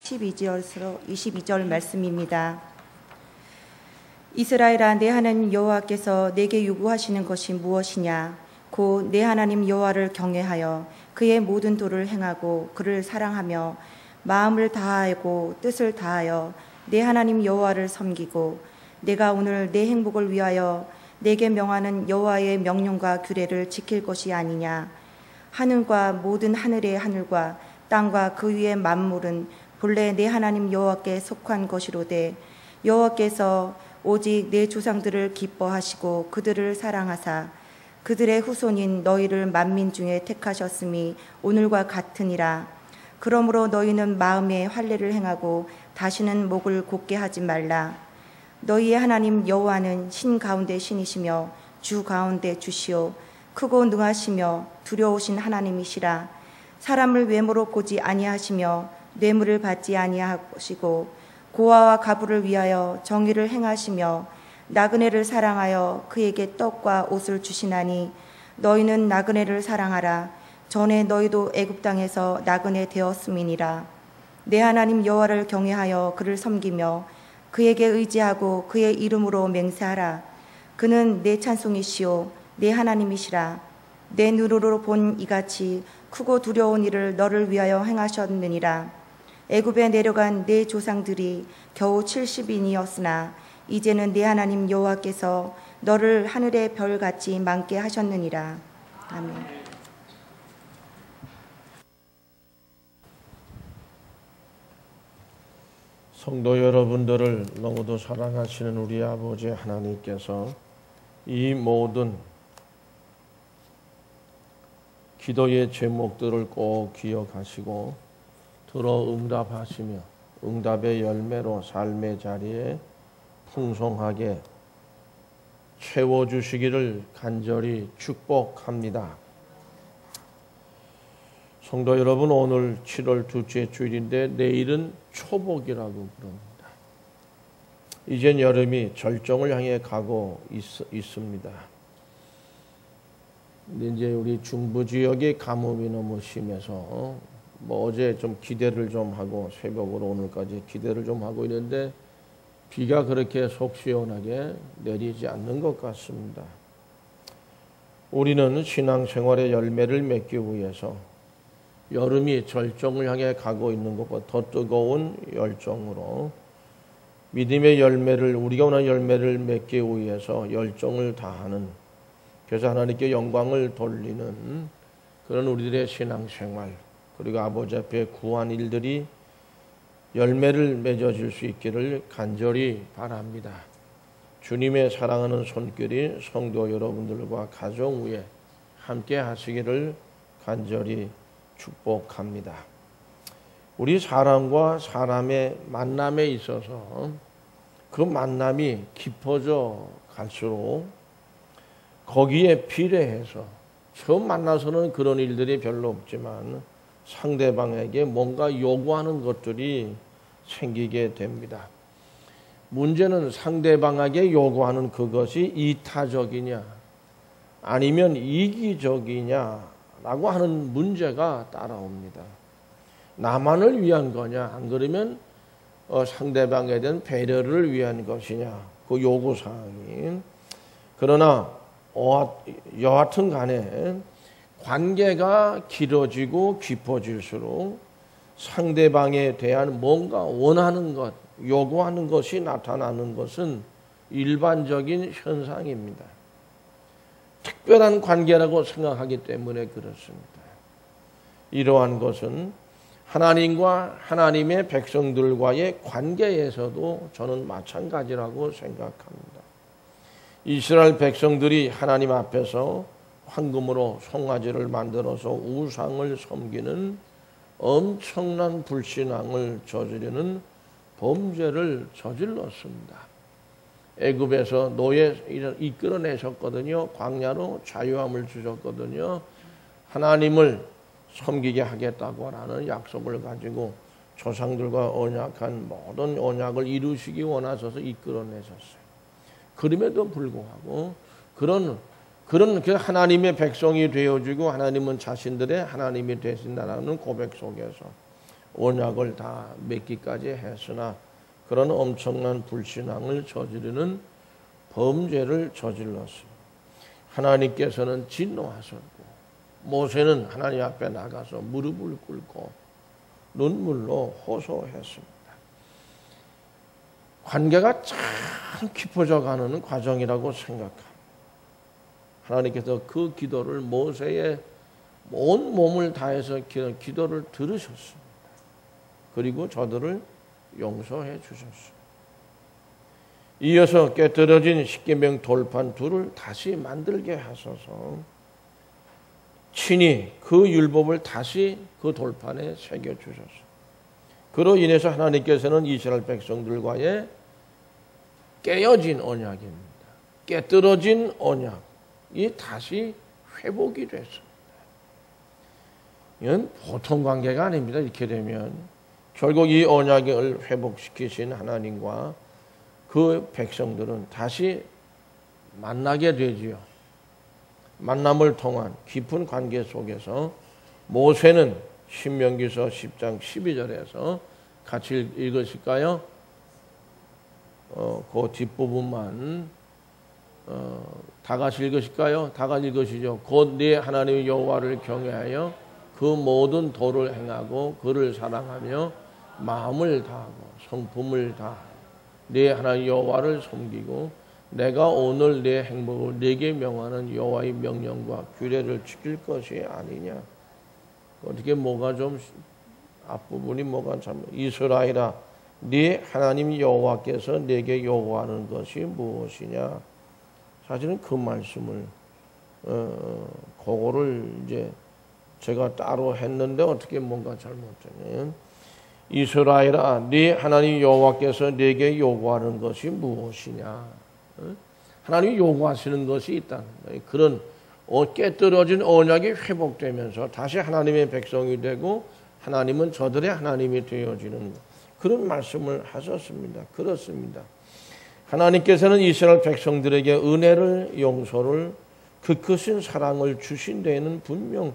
22절 말씀입니다. 이스라엘아, 내 하나님 여호와께서 내게 요구하시는 것이 무엇이냐? 곧 내 하나님 여호와를 경외하여 그의 모든 도를 행하고 그를 사랑하며 마음을 다하고 뜻을 다하여 내 하나님 여호와를 섬기고 내가 오늘 내 행복을 위하여 내게 명하는 여호와의 명령과 규례를 지킬 것이 아니냐? 하늘과 모든 하늘의 하늘과 땅과 그 위의 만물은 본래 내 하나님 여호와께 속한 것이로되 여호와께서 오직 내 조상들을 기뻐하시고 그들을 사랑하사 그들의 후손인 너희를 만민 중에 택하셨음이 오늘과 같으니라. 그러므로 너희는 마음에 할례를 행하고 다시는 목을 곧게 하지 말라. 너희의 하나님 여호와는 신 가운데 신이시며 주 가운데 주시오 크고 능하시며 두려우신 하나님이시라. 사람을 외모로 보지 아니하시며 뇌물을 받지 아니하시고 고아와 가부를 위하여 정의를 행하시며 나그네를 사랑하여 그에게 떡과 옷을 주시나니 너희는 나그네를 사랑하라. 전에 너희도 애굽 땅에서 나그네 되었음이니라. 내 하나님 여호와를 경외하여 그를 섬기며 그에게 의지하고 그의 이름으로 맹세하라. 그는 내 찬송이시오 내 하나님이시라. 내 눈으로 본 이같이 크고 두려운 일을 너를 위하여 행하셨느니라. 애굽에 내려간 내 조상들이 겨우 70인이었으나 이제는 내 하나님 여호와께서 너를 하늘의 별같이 많게 하셨느니라. 아멘. 성도 여러분들을 너무도 사랑하시는 우리 아버지 하나님께서 이 모든 기도의 제목들을 꼭 기억하시고 들어 응답하시며 응답의 열매로 삶의 자리에 풍성하게 채워주시기를 간절히 축복합니다. 성도 여러분, 오늘 7월 둘째 주일인데 내일은 초복이라고 부릅니다. 이젠 여름이 절정을 향해 가고 있습니다. 근데 이제 우리 중부 지역의 가뭄이 너무 심해서 어제 좀 기대를 좀 하고 새벽으로 오늘까지 기대를 좀 하고 있는데 비가 그렇게 속 시원하게 내리지 않는 것 같습니다. 우리는 신앙생활의 열매를 맺기 위해서 여름이 절정을 향해 가고 있는 것보다 더 뜨거운 열정으로 믿음의 열매를 우리가 원하는 열매를 맺기 위해서 열정을 다하는, 그래서 하나님께 영광을 돌리는 그런 우리들의 신앙생활, 그리고 아버지 앞에 구한 일들이 열매를 맺어질 수 있기를 간절히 바랍니다. 주님의 사랑하는 손길이 성도 여러분들과 가정 위에 함께 하시기를 간절히 축복합니다. 우리 사람과 사람의 만남에 있어서 그 만남이 깊어져 갈수록 거기에 비례해서 처음 만나서는 그런 일들이 별로 없지만 상대방에게 뭔가 요구하는 것들이 생기게 됩니다. 문제는 상대방에게 요구하는 그것이 이타적이냐 아니면 이기적이냐라고 하는 문제가 따라옵니다. 나만을 위한 거냐, 안 그러면 상대방에 대한 배려를 위한 것이냐, 그 요구사항이. 그러나 여하튼 간에 관계가 길어지고 깊어질수록 상대방에 대한 뭔가 원하는 것, 요구하는 것이 나타나는 것은 일반적인 현상입니다. 특별한 관계라고 생각하기 때문에 그렇습니다. 이러한 것은 하나님과 하나님의 백성들과의 관계에서도 저는 마찬가지라고 생각합니다. 이스라엘 백성들이 하나님 앞에서 황금으로 송아지를 만들어서 우상을 섬기는 엄청난 불신앙을 저지르는 범죄를 저질렀습니다. 애굽에서 노예 이끌어내셨거든요. 광야로 자유함을 주셨거든요. 하나님을 섬기게 하겠다고 하는 약속을 가지고 조상들과 언약한 모든 언약을 이루시기 원하셔서 이끌어내셨어요. 그럼에도 불구하고 그런 하나님의 백성이 되어주고 하나님은 자신들의 하나님이 되신다라는 고백 속에서 언약을 다 맺기까지 했으나 그런 엄청난 불신앙을 저지르는 범죄를 저질렀습니다. 하나님께서는 진노하셨고 모세는 하나님 앞에 나가서 무릎을 꿇고 눈물로 호소했습니다. 관계가 참 깊어져 가는 과정이라고 생각합니다. 하나님께서 그 기도를 모세의 온 몸을 다해서 기도를 들으셨습니다. 그리고 저들을 용서해 주셨습니다. 이어서 깨뜨려진 십계명 돌판 둘을 다시 만들게 하소서. 친히 그 율법을 다시 그 돌판에 새겨 주셨습니다. 그로 인해서 하나님께서는 이스라엘 백성들과의 깨어진 언약입니다. 깨뜨려진 언약이 다시 회복이 됐습니다. 이건 보통 관계가 아닙니다. 이렇게 되면 결국 이 언약을 회복시키신 하나님과 그 백성들은 다시 만나게 되지요. 만남을 통한 깊은 관계 속에서 모세는 신명기서 10장 12절에서 같이 읽으실까요? 그 뒷부분만 다 같이 읽으실까요? 다 같이 읽으시죠. 곧 네 하나님 여호와를 경외하여 그 모든 도를 행하고 그를 사랑하며 마음을 다하고 성품을 다하여 네 하나님 여호와를 섬기고 내가 오늘 내 행복을 네게 명하는 여호와의 명령과 규례를 지킬 것이 아니냐. 어떻게 뭐가 좀 앞부분이 뭐가 참 이스라엘아 네 하나님 여호와께서 네게 요구하는 것이 무엇이냐. 사실은 그 말씀을 그거를 이제 제가 따로 했는데 어떻게 뭔가 잘못되네. 이스라엘아 네 하나님 여호와께서 네게 요구하는 것이 무엇이냐. 하나님이 요구하시는 것이 있다. 그런 깨뜨려진 언약이 회복되면서 다시 하나님의 백성이 되고 하나님은 저들의 하나님이 되어지는 그런 말씀을 하셨습니다. 그렇습니다. 하나님께서는 이스라엘 백성들에게 은혜를 용서를 그 크신 사랑을 주신 데에는 분명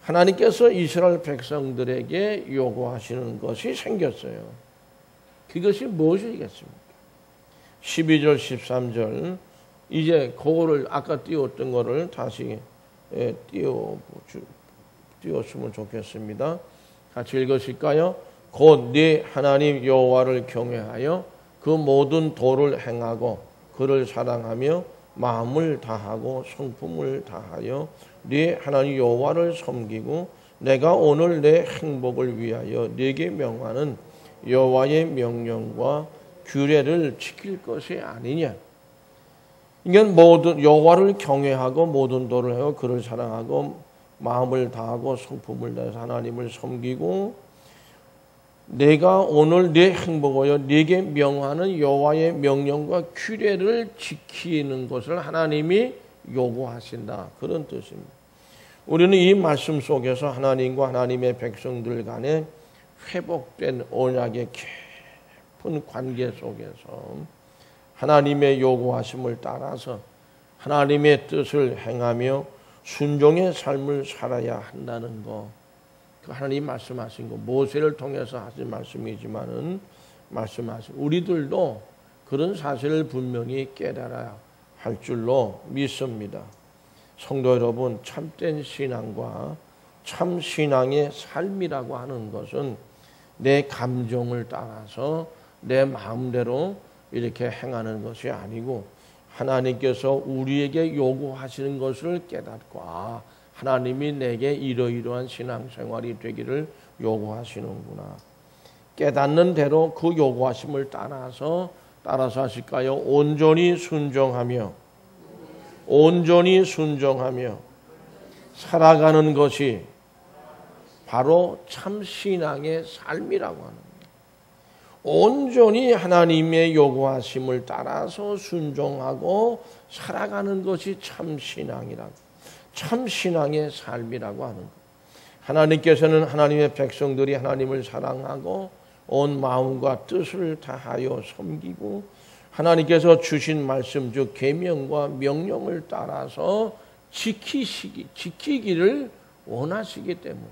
하나님께서 이스라엘 백성들에게 요구하시는 것이 생겼어요. 그것이 무엇이겠습니까? 12절 13절 이제 그거를 아까 띄웠던 거를 다시 띄웠으면 좋겠습니다. 같이 읽으실까요? 곧 네 하나님 여호와를 경외하여 그 모든 도를 행하고 그를 사랑하며 마음을 다하고 성품을 다하여 네 하나님 여호와를 섬기고 내가 오늘 내 행복을 위하여 네게 명하는 여호와의 명령과 규례를 지킬 것이 아니냐. 이건 모든 여호와를 경외하고 모든 도를 하고 그를 사랑하고 마음을 다하고 성품을 다해서 하나님을 섬기고 내가 오늘 내 행복하여 네게 명하는 여호와의 명령과 규례를 지키는 것을 하나님이 요구하신다. 그런 뜻입니다. 우리는 이 말씀 속에서 하나님과 하나님의 백성들 간에 회복된 언약의 깊은 관계 속에서 하나님의 요구하심을 따라서 하나님의 뜻을 행하며 순종의 삶을 살아야 한다는 것. 하나님 말씀하신 거 모세를 통해서 하신 말씀이지만은 말씀하신 우리들도 그런 사실을 분명히 깨달아야 할 줄로 믿습니다. 성도 여러분, 참된 신앙과 참 신앙의 삶이라고 하는 것은 내 감정을 따라서 내 마음대로 이렇게 행하는 것이 아니고 하나님께서 우리에게 요구하시는 것을 깨닫고 하나님이 내게 이러이러한 신앙생활이 되기를 요구하시는구나. 깨닫는 대로 그 요구하심을 따라서 하실까요? 온전히 순종하며 살아가는 것이 바로 참 신앙의 삶이라고 하는 거예요. 온전히 하나님의 요구하심을 따라서 순종하고 살아가는 것이 참 신앙이라고. 참 신앙의 삶이라고 하는 것. 하나님께서는 하나님의 백성들이 하나님을 사랑하고 온 마음과 뜻을 다하여 섬기고 하나님께서 주신 말씀 즉 계명과 명령을 따라서 지키기를 원하시기 때문에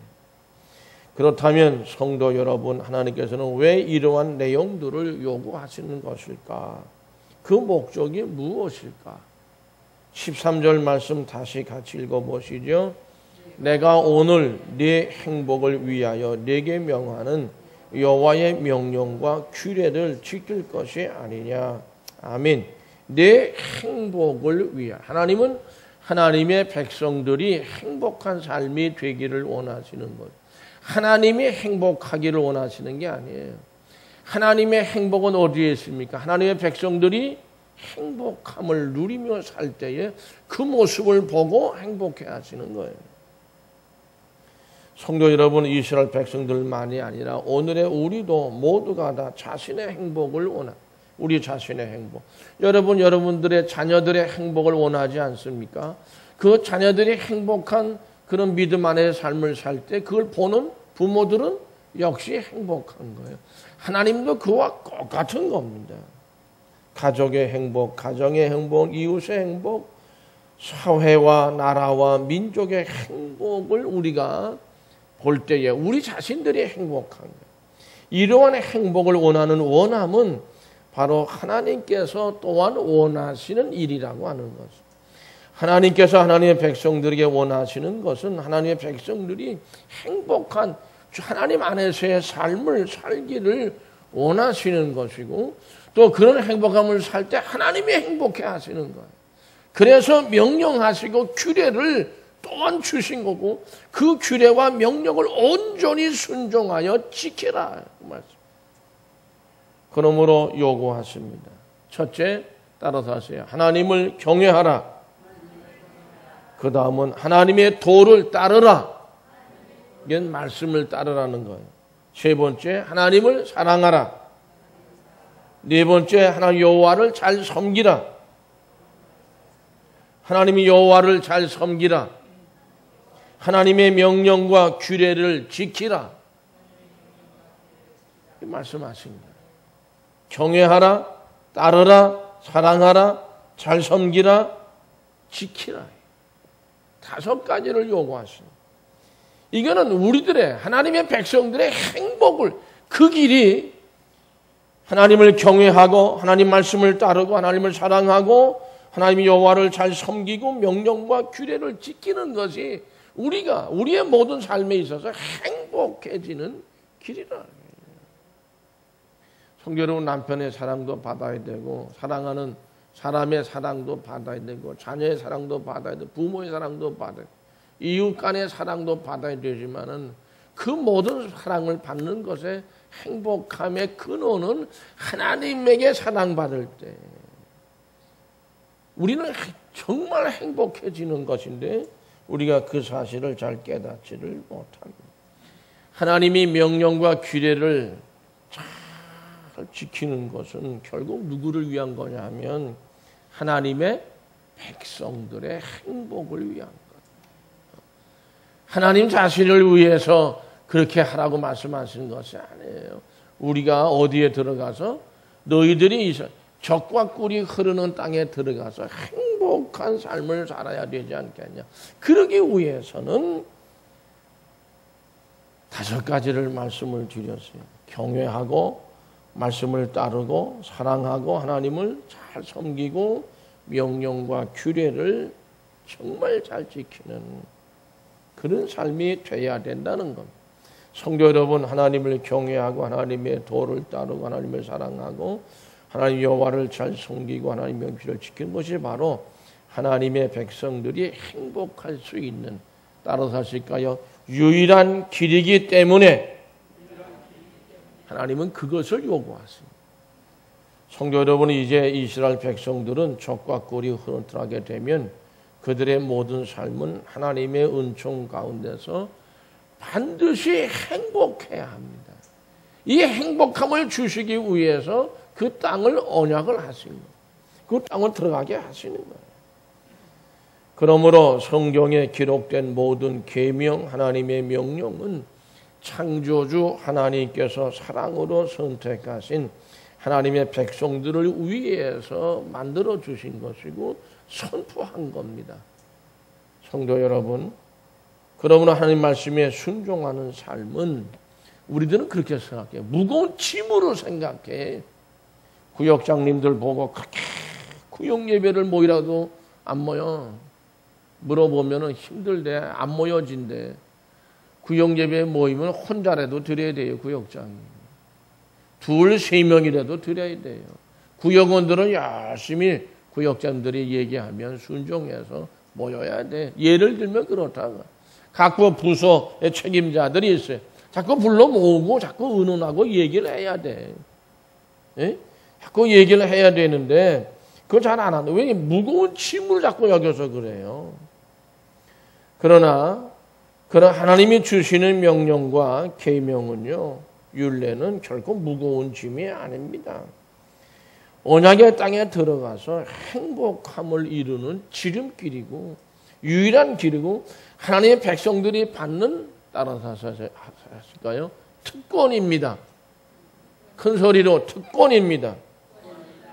그렇다면 성도 여러분, 하나님께서는 왜 이러한 내용들을 요구하시는 것일까? 그 목적이 무엇일까? 13절 말씀 다시 같이 읽어보시죠. 내가 오늘 네 행복을 위하여 네게 명하는 여호와의 명령과 규례를 지킬 것이 아니냐. 아멘. 내 행복을 위하여. 하나님은 하나님의 백성들이 행복한 삶이 되기를 원하시는 것. 하나님이 행복하기를 원하시는 게 아니에요. 하나님의 행복은 어디에 있습니까? 하나님의 백성들이 행복함을 누리며 살 때에 그 모습을 보고 행복해 하시는 거예요. 성도 여러분, 이스라엘 백성들만이 아니라 오늘의 우리도 모두가 다 자신의 행복을 원합니다. 우리 자신의 행복. 여러분들의 자녀들의 행복을 원하지 않습니까? 그 자녀들이 행복한 그런 믿음 안의 삶을 살 때 그걸 보는 부모들은 역시 행복한 거예요. 하나님도 그와 똑같은 겁니다. 가족의 행복, 가정의 행복, 이웃의 행복, 사회와 나라와 민족의 행복을 우리가 볼 때에 우리 자신들이 행복한 거예요. 이러한 행복을 원하는 원함은 바로 하나님께서 또한 원하시는 일이라고 하는 것입니다. 하나님께서 하나님의 백성들에게 원하시는 것은 하나님의 백성들이 행복한 하나님 안에서의 삶을 살기를 원하시는 것이고 또 그런 행복함을 살 때 하나님이 행복해 하시는 거예요. 그래서 명령하시고 규례를 또한 주신 거고 그 규례와 명령을 온전히 순종하여 지켜라. 그 말씀. 그러므로 요구하십니다. 첫째, 따라서 하세요. 하나님을 경외하라. 그 다음은 하나님의 도를 따르라. 이건 말씀을 따르라는 거예요. 세 번째, 하나님을 사랑하라. 네 번째, 하나님 여호와를 잘 섬기라. 하나님이 여호와를 잘 섬기라. 하나님의 명령과 규례를 지키라. 이 말씀하십니다. 경외하라, 따르라, 사랑하라, 잘 섬기라, 지키라. 5가지를 요구하십니다. 이거는 우리들의 하나님의 백성들의 행복을 그 길이 하나님을 경외하고 하나님 말씀을 따르고 하나님을 사랑하고 하나님의 여호와를 잘 섬기고 명령과 규례를 지키는 것이 우리의 모든 삶에 있어서 행복해지는 길이라. 성도 여러분, 남편의 사랑도 받아야 되고 사랑하는 사람의 사랑도 받아야 되고 자녀의 사랑도 받아야 되고 부모의 사랑도 받아야 되고 이웃 간의 사랑도 받아야 되지만은 그 모든 사랑을 받는 것의 행복함의 근원은 하나님에게 사랑받을 때 우리는 정말 행복해지는 것인데 우리가 그 사실을 잘 깨닫지를 못합니다. 하나님이 명령과 규례를 잘 지키는 것은 결국 누구를 위한 거냐 하면 하나님의 백성들의 행복을 위한 것. 하나님 자신을 위해서 그렇게 하라고 말씀하시는 것이 아니에요. 우리가 어디에 들어가서 너희들이 젖과 꿀이 흐르는 땅에 들어가서 행복한 삶을 살아야 되지 않겠냐. 그러기 위해서는 5가지를 말씀을 드렸어요. 경외하고 말씀을 따르고 사랑하고 하나님을 잘 섬기고 명령과 규례를 정말 잘 지키는 그런 삶이 돼야 된다는 겁니다. 성도 여러분, 하나님을 경외하고 하나님의 도를 따르고 하나님을 사랑하고 하나님 여호와를 잘 섬기고 하나님 명령을 지키는 것이 바로 하나님의 백성들이 행복할 수 있는, 따라서 하실까요? 유일한 길이기 때문에 하나님은 그것을 요구하십니다. 성도 여러분, 이제 이스라엘 백성들은 젖과 꿀이 흐르게 되면 그들의 모든 삶은 하나님의 은총 가운데서 반드시 행복해야 합니다. 이 행복함을 주시기 위해서 그 땅을 언약을 하신 거예요. 그 땅을 들어가게 하시는 거예요. 그러므로 성경에 기록된 모든 계명, 하나님의 명령은 창조주 하나님께서 사랑으로 선택하신 하나님의 백성들을 위해서 만들어 주신 것이고 선포한 겁니다. 성도 여러분, 그러므로 하나님 말씀에 순종하는 삶은 우리들은 그렇게 생각해. 무거운 짐으로 생각해. 구역장님들 보고 그렇게 구역 예배를 모이라도 안 모여. 물어보면 힘들대. 안 모여진대. 구역 예배에 모이면 혼자라도 드려야 돼요. 구역장이. 2, 3명이라도 드려야 돼요. 구역원들은 열심히 구역장들이 얘기하면 순종해서 모여야 돼. 예를 들면 그렇다가 각 부서의 책임자들이 있어요. 자꾸 불러 모으고 자꾸 의논하고 얘기를 해야 돼. 예? 자꾸 얘기를 해야 되는데 그거 잘 안 한다. 왜 무거운 짐을 자꾸 여겨서 그래요. 그러나 그런 하나님이 주시는 명령과 계명은요, 율례는 결코 무거운 짐이 아닙니다. 언약의 땅에 들어가서 행복함을 이루는 지름길이고 유일한 길이고 하나님의 백성들이 받는, 따라서 하실까요? 특권입니다. 큰 소리로 특권입니다.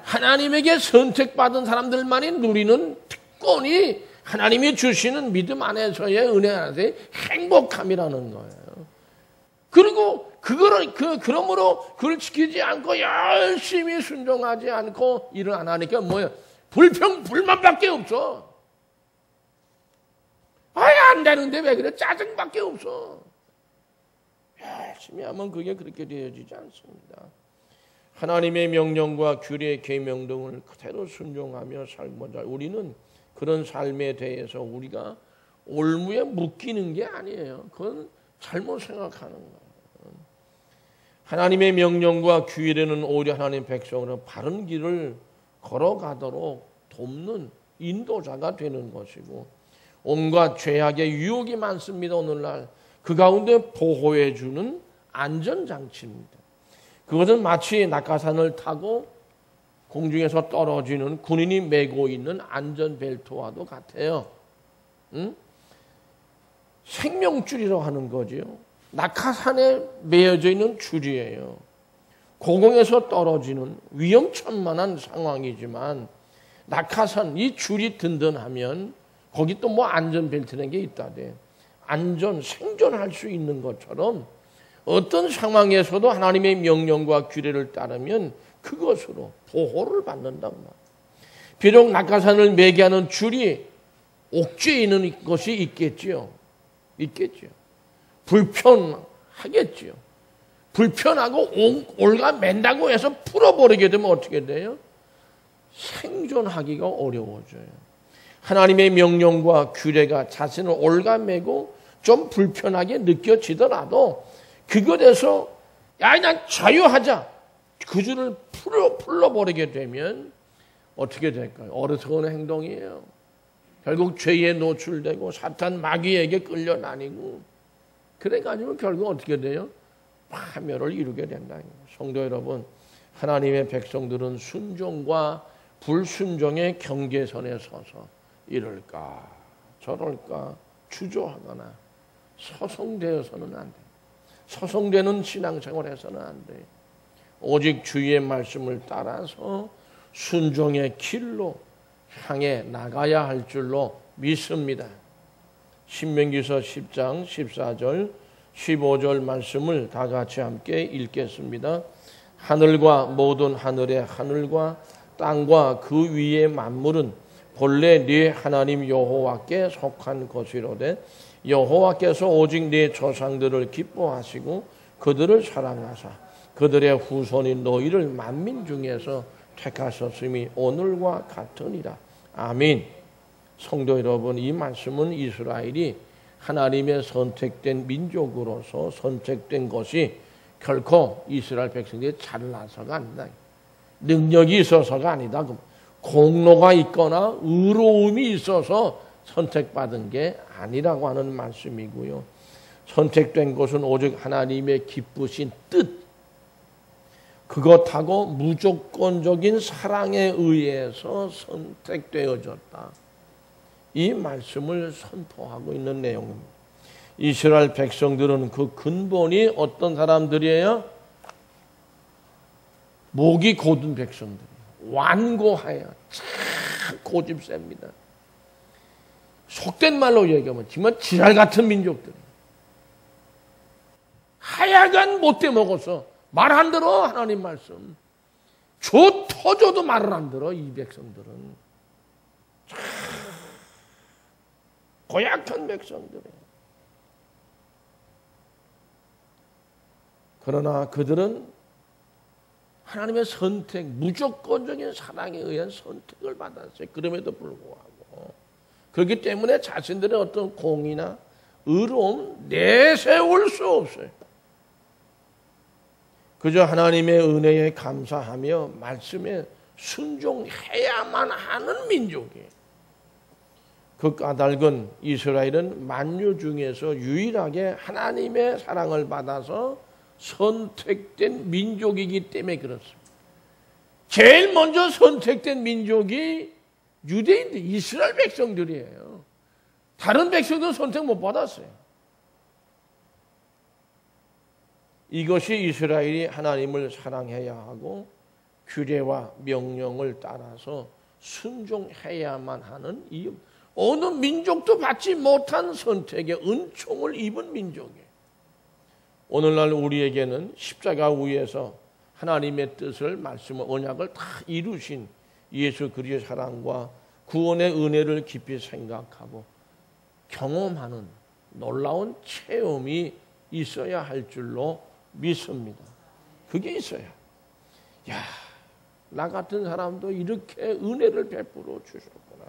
하나님에게 선택받은 사람들만이 누리는 특권이 하나님이 주시는 믿음 안에서의 은혜 안에서의 행복함이라는 거예요. 그리고 그러므로 그걸 지키지 않고 열심히 순종하지 않고 일을 안 하니까 뭐예요? 불만밖에 없어. 안 되는데 왜 그래? 짜증밖에 없어. 열심히 하면 그게 그렇게 되어지지 않습니다. 하나님의 명령과 규례, 계명 등을 그대로 순종하며 살고자 우리는 그런 삶에 대해서 우리가 올무에 묶이는 게 아니에요. 그건 잘못 생각하는 거예요. 하나님의 명령과 규례는 오히려 하나님 백성으로 바른 길을 걸어가도록 돕는 인도자가 되는 것이고 온갖 죄악의 유혹이 많습니다. 오늘날 그 가운데 보호해 주는 안전장치입니다. 그것은 마치 낙하산을 타고 공중에서 떨어지는 군인이 메고 있는 안전벨트와도 같아요. 응? 생명줄이라고 하는 거죠. 낙하산에 매어져 있는 줄이에요. 고공에서 떨어지는 위험천만한 상황이지만 낙하산 이 줄이 든든하면 거기 또 뭐 안전벨트라는 게 있다대. 생존할 수 있는 것처럼 어떤 상황에서도 하나님의 명령과 규례를 따르면 그것으로 보호를 받는단 말이에요. 비록 낙하산을 매게 하는 줄이 옥죄에 있는 것이 있겠지요. 불편하겠지요. 불편하고 올가맨다고 해서 풀어버리게 되면 어떻게 돼요? 생존하기가 어려워져요. 하나님의 명령과 규례가 자신을 올가매고 좀 불편하게 느껴지더라도 그것에서 난 자유하자. 그 줄을 풀어버리게 되면 어떻게 될까요? 어리석은 행동이에요. 결국 죄에 노출되고 사탄 마귀에게 끌려다니고 그래가지고 결국 어떻게 돼요? 파멸을 이루게 된다. 성도 여러분, 하나님의 백성들은 순종과 불순종의 경계선에 서서 이럴까 저럴까 주저하거나 서성되어서는 안 돼. 서성되는 신앙생활에서는 안 돼. 오직 주의 말씀을 따라서 순종의 길로 향해 나가야 할 줄로 믿습니다. 신명기서 10장 14절 15절 말씀을 다 같이 함께 읽겠습니다. 하늘과 모든 하늘의 하늘과 땅과 그 위의 만물은 본래 네 하나님 여호와께 속한 것이로되 여호와께서 오직 네 조상들을 기뻐하시고 그들을 사랑하사 그들의 후손인 너희를 만민 중에서 택하셨음이 오늘과 같으니라. 아멘. 성도 여러분, 이 말씀은 이스라엘이 하나님의 선택된 민족으로서 선택된 것이 결코 이스라엘 백성들이 잘나서가 아니다. 능력이 있어서가 아니다. 공로가 있거나 의로움이 있어서 선택받은 게 아니라고 하는 말씀이고요. 선택된 것은 오직 하나님의 기쁘신 뜻, 그것하고 무조건적인 사랑에 의해서 선택되어졌다. 이 말씀을 선포하고 있는 내용입니다. 이스라엘 백성들은 그 근본이 어떤 사람들이에요? 목이 곧은 백성들이에요. 완고하여 참 고집셉니다. 속된 말로 얘기하면 정말 지랄 같은 민족들이 하여간 못돼 먹어서 말 안 들어. 하나님 말씀 줘 터져도 말을 안 들어. 이 백성들은 참 고약한 백성들이에요. 그러나 그들은 하나님의 선택, 무조건적인 사랑에 의한 선택을 받았어요. 그럼에도 불구하고 그렇기 때문에 자신들의 어떤 공의나 의로움 내세울 수 없어요. 그저 하나님의 은혜에 감사하며 말씀에 순종해야만 하는 민족이에요. 그 까닭은 이스라엘은 만유 중에서 유일하게 하나님의 사랑을 받아서 선택된 민족이기 때문에 그렇습니다. 제일 먼저 선택된 민족이 유대인들, 이스라엘 백성들이에요. 다른 백성들은 선택 못 받았어요. 이것이 이스라엘이 하나님을 사랑해야 하고 규례와 명령을 따라서 순종해야만 하는 이유. 어느 민족도 받지 못한 선택의 은총을 입은 민족이에요. 오늘날 우리에게는 십자가 위에서 하나님의 뜻을 말씀을 언약을 다 이루신 예수 그리스도의 사랑과 구원의 은혜를 깊이 생각하고 경험하는 놀라운 체험이 있어야 할 줄로 믿습니다. 그게 있어야. 야, 나 같은 사람도 이렇게 은혜를 베풀어 주셨구나.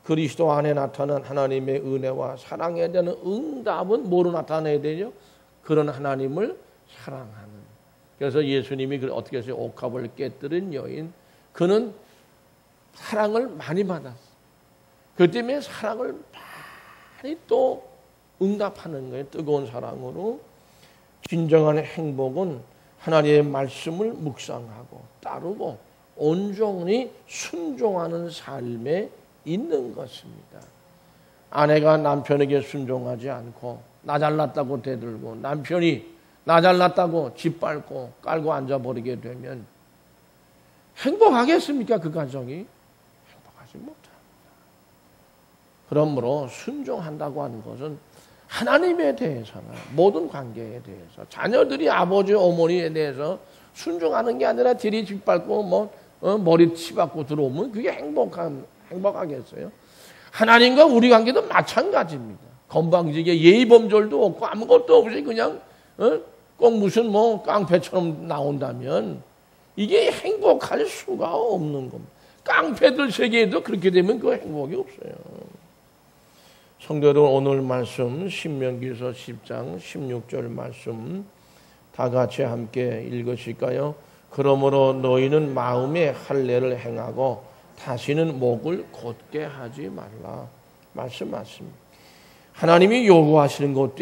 그리스도 안에 나타난 하나님의 은혜와 사랑에 대한 응답은 뭐로 나타내야 되죠? 그런 하나님을 사랑하는. 그래서 예수님이 어떻게 해서 옥합을 깨뜨린 여인, 그는 사랑을 많이 받았어. 그 때문에 사랑을 많이 또 응답하는 거예요. 뜨거운 사랑으로. 진정한 행복은 하나님의 말씀을 묵상하고 따르고 온전히 순종하는 삶에 있는 것입니다. 아내가 남편에게 순종하지 않고 나 잘났다고 대들고 남편이 나 잘났다고 짓밟고 깔고 앉아버리게 되면 행복하겠습니까? 그 가정이? 행복하지 못합니다. 그러므로 순종한다고 하는 것은 하나님에 대해서나 모든 관계에 대해서 자녀들이 아버지 어머니에 대해서 순종하는 게 아니라 들이 짓밟고 머리 치받고 들어오면 그게 행복하겠어요? 하나님과 우리 관계도 마찬가지입니다. 건방지게 예의범절도 없고 아무것도 없이 그냥 꼭 무슨 깡패처럼 나온다면 이게 행복할 수가 없는 겁니다. 깡패들 세계에도 그렇게 되면 그 행복이 없어요. 성도들, 오늘 말씀 신명기서 10장 16절 말씀 다 같이 함께 읽으실까요? 그러므로 너희는 마음에 할례를 행하고 다시는 목을 곧게 하지 말라. 말씀 맞습니다. 하나님이 요구하시는 것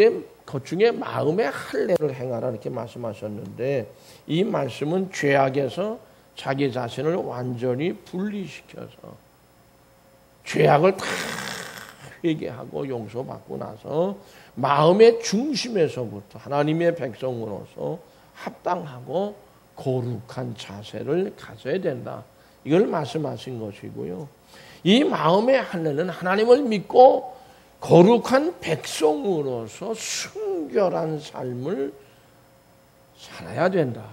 중에 마음에 할례를 행하라 이렇게 말씀하셨는데 이 말씀은 죄악에서 자기 자신을 완전히 분리시켜서 죄악을 다 회개하고 용서받고 나서 마음의 중심에서부터 하나님의 백성으로서 합당하고 거룩한 자세를 가져야 된다. 이걸 말씀하신 것이고요. 이 마음의 할례는 하나님을 믿고 거룩한 백성으로서 순결한 삶을 살아야 된다.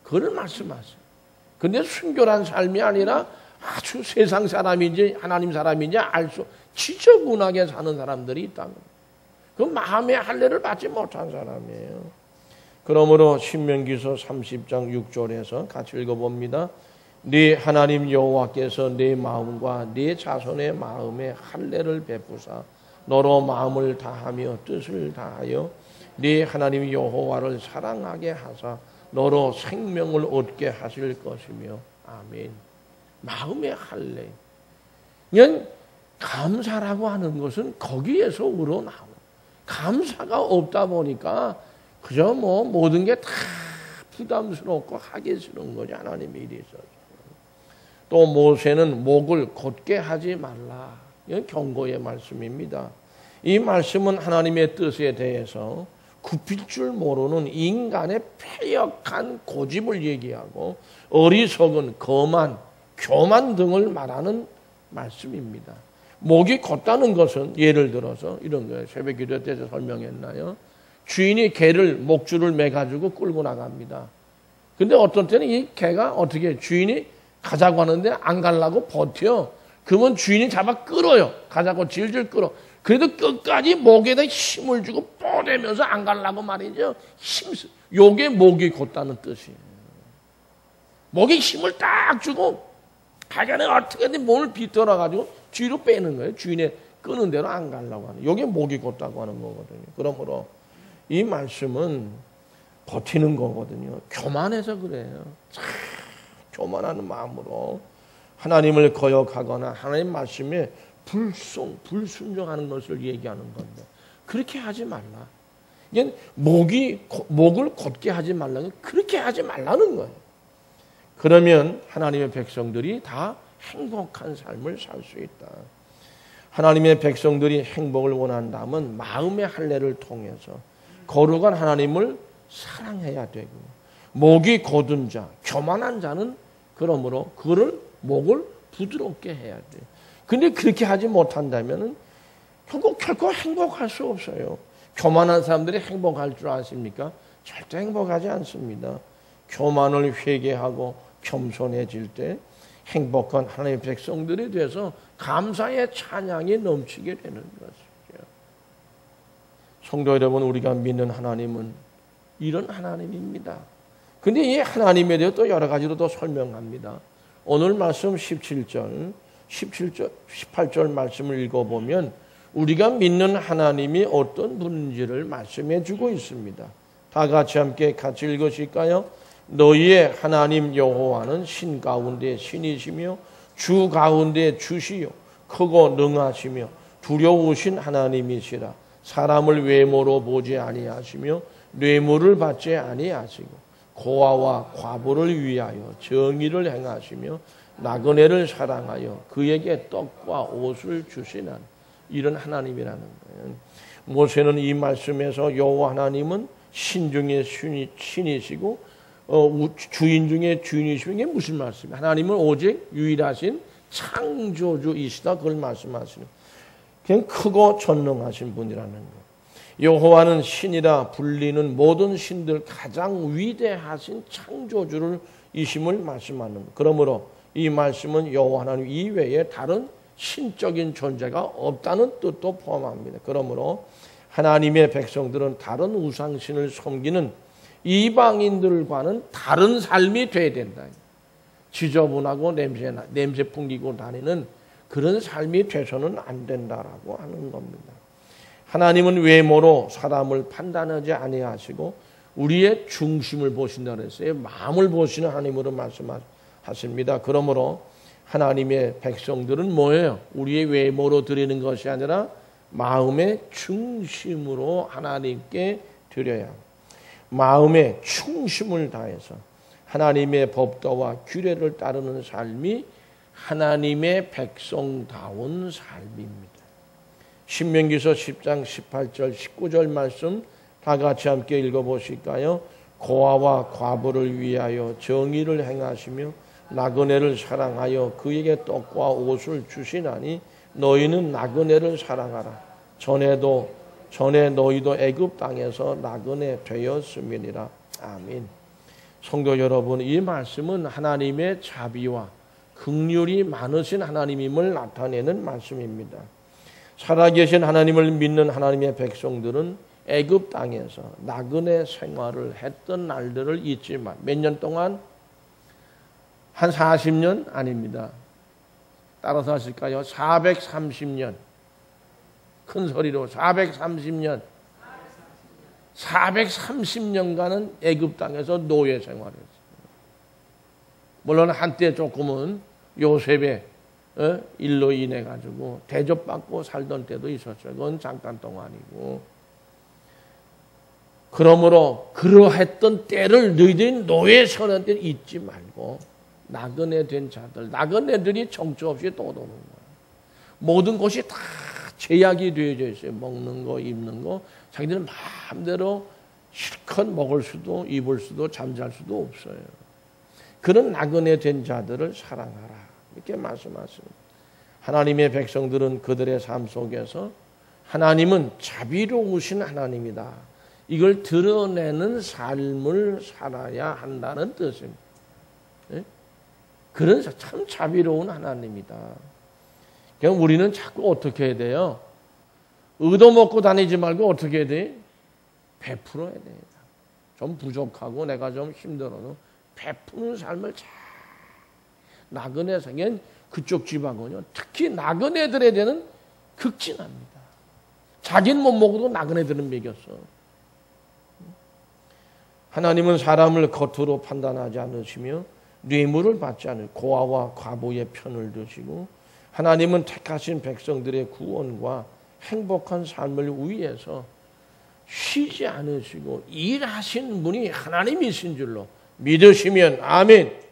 그걸 말씀하세요. 근데 순결한 삶이 아니라 아주 세상 사람인지 하나님 사람인지 알 수 지저분하게 사는 사람들이 있다는 거예요. 그 마음의 할례를 받지 못한 사람이에요. 그러므로 신명기서 30장 6절에서 같이 읽어봅니다. 네 하나님 여호와께서 네 마음과 네 자손의 마음에 할례를 베푸사 너로 마음을 다하며 뜻을 다하여 네 하나님 여호와를 사랑하게 하사 너로 생명을 얻게 하실 것이며 아멘. 마음의 할례. 그냥 감사라고 하는 것은 거기에서 우러나오고 감사가 없다 보니까 그저 모든 게 다 부담스럽고 하기 싫은 거지. 하나님의 일이 있어서. 또 모세는 목을 곧게 하지 말라. 이건 경고의 말씀입니다. 이 말씀은 하나님의 뜻에 대해서 굽힐 줄 모르는 인간의 패역한 고집을 얘기하고 어리석은 거만, 교만 등을 말하는 말씀입니다. 목이 곧다는 것은 예를 들어서 이런 거예요. 새벽 기도 때에서 설명했나요? 주인이 개를 목줄을 매가지고 끌고 나갑니다. 근데 어떤 때는 이 개가 어떻게 주인이 가자고 하는데 안 가려고 버텨. 그러면 주인이 잡아 끌어요. 가자고 질질 끌어. 그래도 끝까지 목에다 힘을 주고 뻗으면서 안 가려고 말이죠. 요게 목이 곧다는 뜻이에요. 목에 힘을 딱 주고 가자는 어떻게든 몸을 비틀어가지고 뒤로 빼는 거예요. 주인의 끄는 대로 안 가려고 하는. 요게 목이 곧다고 하는 거거든요. 그러므로 이 말씀은 버티는 거거든요. 교만해서 그래요. 참 교만하는 마음으로 하나님을 거역하거나 하나님 말씀에 불순종하는 것을 얘기하는 건데 그렇게 하지 말라. 이게 목을 곧게 하지 말라는 그렇게 하지 말라는 거예요. 그러면 하나님의 백성들이 다 행복한 삶을 살 수 있다. 하나님의 백성들이 행복을 원한다면 마음의 할례를 통해서 거룩한 하나님을 사랑해야 되고 목이 곧은 자, 교만한 자는 그러므로 그를 목을 부드럽게 해야 돼요. 근데 그렇게 하지 못한다면 결코 행복할 수 없어요. 교만한 사람들이 행복할 줄 아십니까? 절대 행복하지 않습니다. 교만을 회개하고 겸손해질 때 행복한 하나님의 백성들이 돼서 감사의 찬양이 넘치게 되는 것이죠. 성도 여러분, 우리가 믿는 하나님은 이런 하나님입니다. 근데 이 하나님에 대해 또 여러 가지로 또 설명합니다. 오늘 말씀 18절 말씀을 읽어보면 우리가 믿는 하나님이 어떤 분인지를 말씀해 주고 있습니다. 다 같이 읽으실까요? 너희의 하나님 여호와는 신 가운데 신이시며 주 가운데 주시요 크고 능하시며 두려우신 하나님이시라. 사람을 외모로 보지 아니하시며 뇌물을 받지 아니하시고 고아와 과부를 위하여 정의를 행하시며 나그네를 사랑하여 그에게 떡과 옷을 주시는 이런 하나님이라는 거예요. 모세는 이 말씀에서 여호와 하나님은 신 중에 신이시고 주인 중에 주인이시고 이게 무슨 말씀이에요? 하나님은 오직 유일하신 창조주이시다 그걸 말씀하시는 그냥 크고 전능하신 분이라는 거예요. 여호와는 신이라 불리는 모든 신들 가장 위대하신 창조주를 이심을 말씀하는 거예요. 그러므로 이 말씀은 여호와 하나님 이외에 다른 신적인 존재가 없다는 뜻도 포함합니다. 그러므로 하나님의 백성들은 다른 우상신을 섬기는 이방인들과는 다른 삶이 돼야 된다. 지저분하고 냄새 풍기고 다니는 그런 삶이 돼서는 안 된다라고 하는 겁니다. 하나님은 외모로 사람을 판단하지 아니하시고 우리의 중심을 보신다 그랬어요. 마음을 보시는 하나님으로 말씀하십니다. 그러므로 하나님의 백성들은 뭐예요? 우리의 외모로 드리는 것이 아니라 마음의 중심으로 하나님께 드려야 합니다. 마음의 충심을 다해서 하나님의 법도와 규례를 따르는 삶이 하나님의 백성다운 삶입니다. 신명기서 10장 18절 19절 말씀 다 같이 함께 읽어보실까요? 고아와 과부를 위하여 정의를 행하시며 나그네를 사랑하여 그에게 떡과 옷을 주시나니 너희는 나그네를 사랑하라. 전에 너희도 애굽 땅에서 나그네 되었음이니라. 아멘. 성도 여러분, 이 말씀은 하나님의 자비와 긍휼이 많으신 하나님임을 나타내는 말씀입니다. 살아계신 하나님을 믿는 하나님의 백성들은 애굽 땅에서 나그네 생활을 했던 날들을 잊지만 몇 년 동안? 한 40년? 아닙니다. 따라서 하실까요? 430년. 큰 소리로 430년. 430년간은 애굽 땅에서 노예 생활을 했어요. 물론 한때 조금은 요셉의 일로 인해 가지고 대접받고 살던 때도 있었죠. 그건 잠깐 동안이고. 그러므로 그러했던 때를 너희들이 노예 서는 때를 잊지 말고 나그네 된 자들, 나그네들이 정처 없이 또 도는 거예요. 모든 것이 다 제약이 되어져 있어요. 먹는 거, 입는 거. 자기들은 마음대로 실컷 먹을 수도 입을 수도 잠잘 수도 없어요. 그런 나그네 된 자들을 사랑하라. 이렇게 말씀하십니다. 하나님의 백성들은 그들의 삶 속에서 하나님은 자비로우신 하나님이다, 이걸 드러내는 삶을 살아야 한다는 뜻입니다. 예? 그런 참 자비로운 하나님이다. 그냥 우리는 자꾸 어떻게 해야 돼요? 얻어먹고 다니지 말고 어떻게 해야 돼? 베풀어야 돼요. 좀 부족하고 내가 좀 힘들어도 베푸는 삶을 잘, 나그네 생엔 그쪽 지방은요, 특히 나그네들에 대한 극진합니다. 자기는 못 먹어도 나그네들은 먹였어. 하나님은 사람을 겉으로 판단하지 않으시며 뇌물을 받지 않을 고아와 과부의 편을 드시고, 하나님은 택하신 백성들의 구원과 행복한 삶을 위해서 쉬지 않으시고 일하신 분이 하나님이신 줄로 믿으시면 아멘.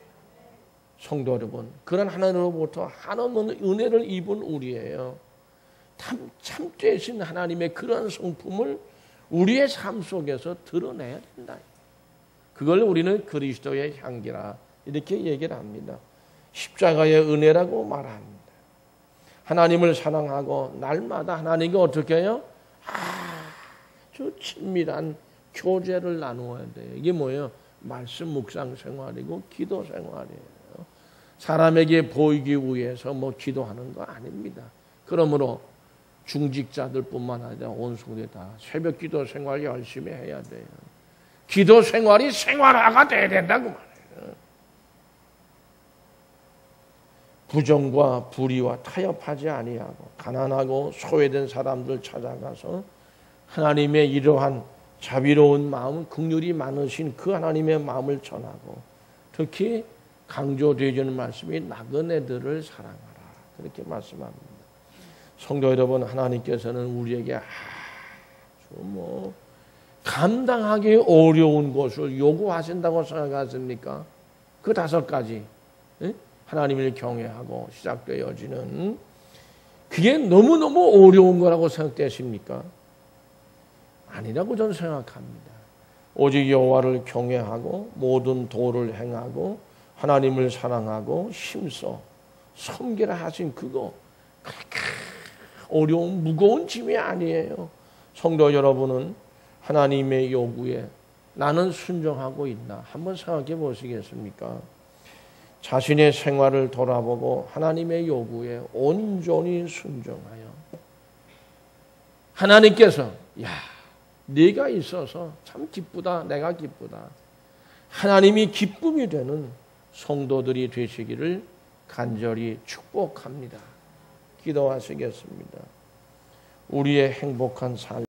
성도 여러분, 그런 하나님으로부터 하나님은 은혜를 입은 우리예요. 참되신 하나님의 그런 성품을 우리의 삶 속에서 드러내야 된다. 그걸 우리는 그리스도의 향기라 이렇게 얘기를 합니다. 십자가의 은혜라고 말합니다. 하나님을 사랑하고 날마다 하나님과 어떻게 해요? 아주 친밀한 교제를 나누어야 돼요. 이게 뭐예요? 말씀 묵상 생활이고 기도 생활이에요. 사람에게 보이기 위해서 뭐 기도하는 거 아닙니다. 그러므로 중직자들뿐만 아니라 온 성도들 다 새벽 기도 생활 열심히 해야 돼요. 기도 생활이 생활화가 돼야 된다고 말해요. 부정과 불의와 타협하지 아니하고 가난하고 소외된 사람들 찾아가서 하나님의 이러한 자비로운 마음, 긍휼이 많으신 그 하나님의 마음을 전하고, 특히 강조되어지는 말씀이 나그네들을 사랑하라 그렇게 말씀합니다. 성도 여러분, 하나님께서는 우리에게 아주 감당하기 어려운 것을 요구하신다고 생각하십니까? 그 5가지 하나님을 경외하고 시작되어지는 그게 너무너무 어려운 거라고 생각되십니까? 아니라고 저는 생각합니다. 오직 여호와를 경외하고 모든 도를 행하고 하나님을 사랑하고 힘써 섬기라 하신 그거 그렇게 어려운 무거운 짐이 아니에요. 성도 여러분은 하나님의 요구에 나는 순종하고 있나 한번 생각해 보시겠습니까? 자신의 생활을 돌아보고 하나님의 요구에 온전히 순종하여 하나님께서 야, 네가 있어서 참 기쁘다, 내가 기쁘다, 하나님이 기쁨이 되는 성도들이 되시기를 간절히 축복합니다. 기도하시겠습니다. 우리의 행복한 삶